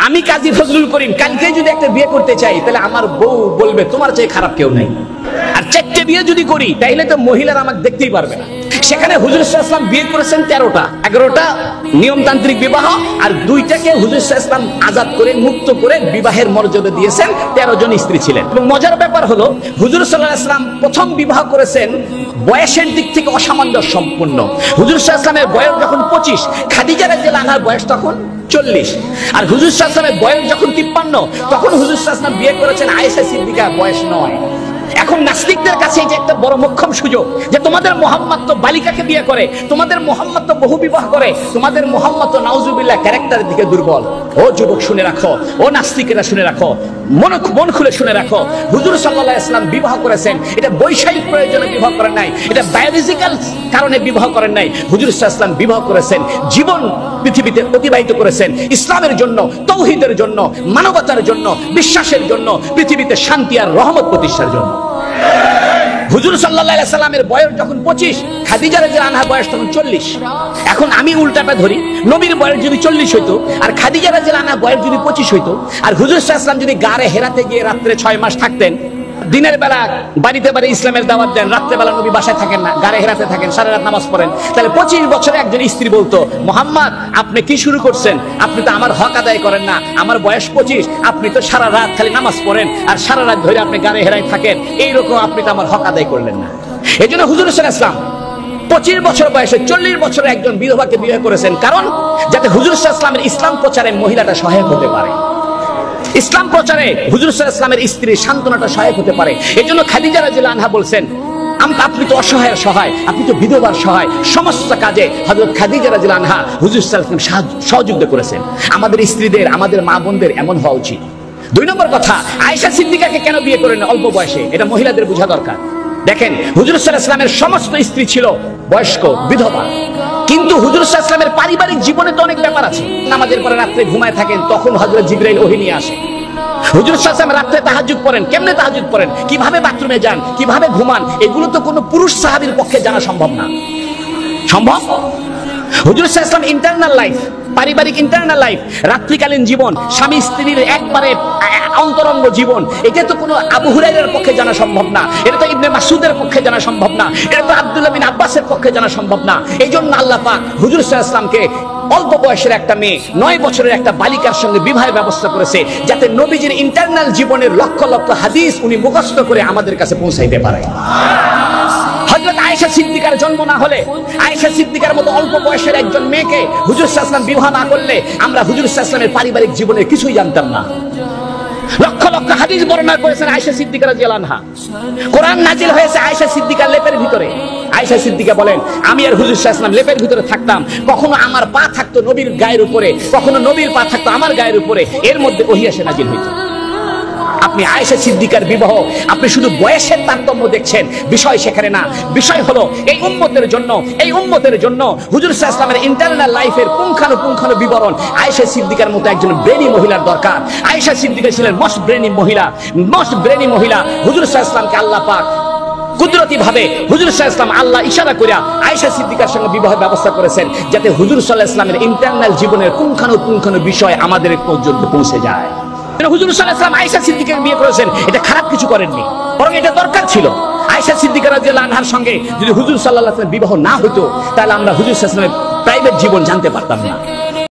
আমি কাজী ফজলুল করিম কালকে যদি একটা বিয়ে করতে চাই, তাহলে আমার বউ বলবে তোমার চেয়ে খারাপ কেউ নাই। আর 4টে বিয়ে যদি করি, তাইলে তো মহিলারা আমাকে দেখতেই পারবে না। সেখানে হুজুর সাল্লাল্লাহু আলাইহি ওয়াসাল্লাম বিয়ে করেছেন 13টা, 11টা নিয়মতান্ত্রিক বিবাহ, আর 2টাকে হুজুর সাল্লাল্লাহু আলাইহি ওয়াসাল্লাম আজাদ করে মুক্ত করে বিবাহের মর্যাদা দিয়েছেন। 13 জন স্ত্রী ছিলেন। এবং মজার ব্যাপার হলো, হুজুর সাল্লাল্লাহু আলাইহি ওয়াসাল্লাম প্রথম বিবাহ করেছেন বয়সের দিক থেকে অসামঞ্জস্য সম্পূর্ণ। হুজুর সাল্লাল্লাহু আলাইহি ওয়াসাল্লামের বয়স যখন 25, খাদিজা রাদিয়াল্লাহু আনহার বয়স তখন 40, আর হুজুর সাল্লাল্লাহু আলাইহি ওয়াসাল্লামের বয়স যখন 53, তখন হুজুর সাল্লাল্লাহু আলাইহি ওয়াসাল্লাম বিয়ে করেছেন আয়েশা সিদ্দিকার বয়স 9। এখন নাস্তিকদের কাছে এই যে একটা বড় মোক্ষম সুযোগ, যে তোমাদের মুহাম্মদ তো বালিকাকে বিয়ে করে, তোমাদের মুহাম্মদ তো বহু বিবাহ করে, তোমাদের মুহাম্মদ তো নাউজুবিল্লাহ ক্যারেক্টারের দিকে দুর্বল। ও যুবক শুনে রাখো, ও নাস্তিকেরা শুনে রাখো, মন খুলে শুনে রাখো, হুজুর সাল্লাল্লাহু আলাইহি ওয়াসাল্লাম বিবাহ করেছেন, এটা বৈষয়িক প্রয়োজনে বিবাহ করেন নাই, এটা বায়োলজিক্যাল কারণে বিবাহ করেন নাই। হুজুর সাল্লাল্লাহু আলাইহি ওয়াসাল্লাম বিবাহ করেছেন, জীবন পৃথিবীতে অতিবাহিত করেছেন ইসলামের জন্য, তাওহীদের জন্য, মানবতার জন্য, বিশ্বাসের জন্য, পৃথিবীতে শান্তি আর রহমত প্রতিষ্ঠার জন্য। হুজুর সাল্লাল্লাহু আলাইহি ওয়াসাল্লামের বয়স যখন 25, খাদিজা রাদিয়াল্লাহু আনহার বয়স তখন 40। এখন আমি উল্টাটা ধরি, নবীর বয়স যদি 40 হইতো, আর খাদিজা রাদিয়াল্লাহু আনহার বয়স যদি 25 হইতো, আর হুজুর সাল্লাল্লাহু আলাইহি ওয়াসাল্লাম যদি গারে হেরাতে গিয়ে রাত্রে 6 মাস থাকতেন, দিনের বেলা বাড়িতে বাড়ি ইসলামের দাওয়াত দেন, রাত্রে বেলা নবী বাসায় থাকেন না, গারে হেরাতে থাকেন, সারা রাত নামাজ পড়েন, তাহলে 25 বছরে একজন স্ত্রী বলতো, মুহাম্মদ আপনি কি শুরু করছেন? আপনি তো আমার হক আদায় করেন না, আমার বয়স 25, আপনি তো সারা রাত খালি নামাজ পড়েন আর সারা রাত ধরে আপনি গারে হেরাই থাকেন, এইরকম আপনি তো আমার হক আদায় করলেন না। এই জন্য হুজুর সাল্লাল্লাহু আলাইহি ওয়াসাল্লাম 25 বছর বয়সে 40 বছরে একজন বিধবাকে বিয়ে করেছেন, কারণ যাতে হুজুর সাল্লাল্লাহু আলাইহি ওয়াসাল্লামের ইসলাম প্রচারে মহিলাটা সহায়ক হতে পারে, ইসলাম প্রচারে হুজুর সাল্লাল্লাহু আলাইহি ওয়াসাল্লামের স্ত্রীর সান্ত্বনাটা সহায়ক হতে পারে। এজন্য খাদিজা রাদিয়াল্লাহু আনহা বলছেন, আপনি তো অসহায়ের সহায়, আপনি তো বিধবার সহায়, সমস্ত কাজে হযরত খাদিজা রাদিয়াল্লাহু আনহা হুজুর সাল্লাল্লাহু আলাইহি ওয়াসাল্লাম সহযোগিতা করেছেন। আমাদের স্ত্রীদের, আমাদের মা বোনদের এমন হওয়া উচিত। 2 নম্বর কথা, আয়েশা সিদ্দিকাকে কেন বিয়ে করেন অল্প বয়সে, এটা মহিলাদের বোঝা দরকার। দেখেন, হুজুর সাল্লাল্লাহু আলাইহি ওয়াসাল্লামের সমস্ত স্ত্রী ছিল বয়স্ক বিধবা, কিন্তু হুজুর সাল্লাল্লাহু আলাইহি ওয়াসাল্লামের পারিবারিক জীবনে তো অনেক ব্যাপার আছে। নামাজের পরে রাত্রে ঘুমায় থাকেন, তখন হযরত জিবরাইল ওহী নিয়ে আসে। হুজুর সাল্লাল্লাহু আলাইহি ওয়াসাল্লাম রাতে তাহাজ্জুদ পড়েন, কেমনে তাহাজ্জুদ পড়েন, কিভাবে বাথরুমে যান, কিভাবে ঘুমান, এগুলো তো কোনো পুরুষ সাহাবীর পক্ষে জানা সম্ভব না। সম্ভব? হুজুর সাল্লাল্লাহু আলাইহি ওয়াসাল্লাম ইন্টারনাল লাইফ, পারিবারিক ইন্টারনাল লাইফ, রাত্রিকালীন জীবন, স্বামী স্ত্রীর একবারে অন্তরঙ্গ জীবন, এটা তো কোনো আবু হুরায়রার পক্ষে জানা সম্ভব না, এটা তো ইবনে মাসউদের পক্ষে জানা সম্ভব না, এটা তো আব্দুল্লাহ বিন আব্বাসের পক্ষে জানা সম্ভব না। এইজন্য আল্লাহ পাক হুজুর সাল্লাল্লাহু আলাইহি ওয়াসাল্লামকে অল্প বয়সের একটা মেয়ে, 9 বছরের একটা বালিকার সঙ্গে বিবাহের ব্যবস্থা করেছে, যাতে নবীজির ইন্টারনাল জীবনের লক্ষ লক্ষ হাদিস উনি মুখস্থ করে আমাদের কাছে পৌঁছাইতে পারে। হযরত আয়েশা সিদ্দিকার জন্ম না হলে, আয়েশা সিদ্দিকার মতো অল্প বয়সের একজন মেয়েকে হুজুর সাল্লাল্লাহু আলাইহি ওয়াসাল্লাম বিবাহ না করলে, আমরা হুজুর সাল্লাল্লাহু আলাইহি ওয়াসাল্লামের পারিবারিক জীবনের কিছুই জানতাম না। লক্ষ লক্ষ হাদিস বর্ণনা করেছেন আয়েশা সিদ্দিকা রাদিয়াল্লাহু আনহা। কোরআন নাজিল হয়েছে আয়েশা সিদ্দিকার লেপের ভিতরে। আয়েশা সিদ্দিকা বলেন, আমি আর হুজুর সাল্লাল্লাহু আলাইহি ওয়াসাল্লাম লেপের ভিতরে থাকতাম, কখনো আমার পা থাকতো নবীর গায়ের উপরে, কখনো নবীর পা থাকতো আমার গায়ের উপরে, এর মধ্যে ওহী এসে নাজিল হইতো। আপনি আয়েশা সিদ্দিকার বিবাহ, আপনি শুধু বয়সের তারতম্য দেখছেন, বিষয় সেখানে না। বিষয় হলো এই উম্মতের জন্য, এই উম্মতের জন্য হুজুর সাল্লাল্লাহু আলাইহি ওয়াসাল্লামের ইন্টারনাল লাইফের পুঙ্খানুপুঙ্খানু বিবরণ আয়েশা সিদ্দিকার মতো একজন ব্রেনি মহিলার দরকার। আয়েশা সিদ্দিকা ছিলেন মোস্ট ব্রেনি মহিলা, মোস্ট ব্রেনি মহিলা। হুজুর সাল্লাল্লাহু আলাইহি ওয়াসাল্লামকে আল্লাহ পাক কুদরতি ভাবে হুজুর সাল্লাল্লাহু আলাইহি ওয়াসাল্লাম আল্লাহ ইশারা করিয়া আয়েশা সিদ্দিকার সঙ্গে বিবাহের ব্যবস্থা করেছেন, যাতে হুজুর সাল্লাল্লাহু আলাইহি ওয়াসাল্লামের ইন্টারনাল জীবনের পুঙ্খানুপুঙ্খানু বিষয় আমাদের পর্যন্ত পৌঁছে যায়। হুজুর সাল্লাল্লাহু আলাইহি ওয়াসাল্লাম আয়েশা সিদ্দিকাকে বিয়ে করেছেন, এটা খারাপ কিছু করেননি, বরং এটা দরকার ছিল। আয়েশা সিদ্দিকা রাদিয়াল্লাহু আনহার সঙ্গে যদি হুজুর সাল্লাল্লাহু আলাইহি ওয়াসাল্লাম বিবাহ না হতো, তাহলে আমরা হুজুর সাল্লাল্লাহু আলাইহি ওয়াসাল্লামের প্রাইভেট জীবন জানতে পারতাম না।